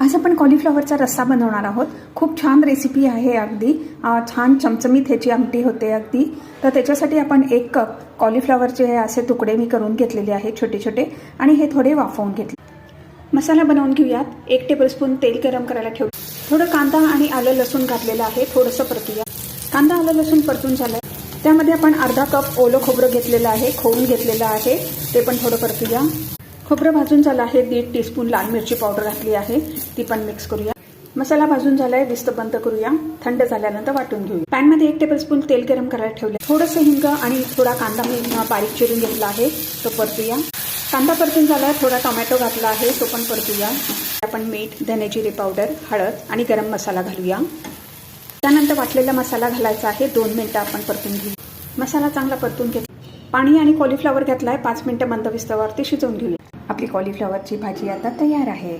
आज आपण कॉलीफ्लॉवरचा रस्सा बनवणार आहोत। खूप छान रेसिपी आहे, अगदी छान चमचमीत ह्याची आमटी होते अगदी। तर त्याच्यासाठी आपण 1 कप कॉलीफ्लॉवरचे असे तुकडे मी करून घेतलेले आहेत छोटे छोटे, आणि हे थोडे वाफवून घेतले। मसाला बनवून घेऊयात। 1 टेबलस्पून तेल गरम करायला ठेवू। थोडं कांदा आणि आलं लसूण घातलेलं आहे, थोडंसं परतूया। कांदा आलं लसूण परतून झालं, त्यामध्ये आपण अर्धा कप ओलं खोबरं घेतलेलं आहे, खोवून घेतलेलं आहे, ते पण थोडं परतूया। खोबरं भाजून झालं आहे, 1.5 टीस्पून लाल मिरची पावडर घातली आहे, ती पण मिक्स करूया। मसाला भाजून झालाय, विस्त बंद करूया। थंड झाल्यानंतर वाटून घेऊया। पॅन मध्ये 1 टेबलस्पून तेल गरम करायला ठेवले, थोडंसं हिंग आणि थोडा कांदा मी बारीक चिरून घेतला आहे, तो परतूया। कांदा परतून झालाय, थोडा टोमॅटो घातला आहे, तो पण परतूया। आपण मीठ, धने जिरे पावडर, हळद आणि गरम मसाला घालूया। त्यानंतर वाटलेला मसाला घालायचा आहे, 2 मिनिटं आपण परतून घेऊ। मसाला चांगला परतून घेतला, पाणी आणि कॉलीफ्लॉवर घातलाय, 5 मिनिटं मंद विस्तावरती शिजवून घेऊया। आपली कॉलीफ्लॉवरची भाजी आता तयार आहे।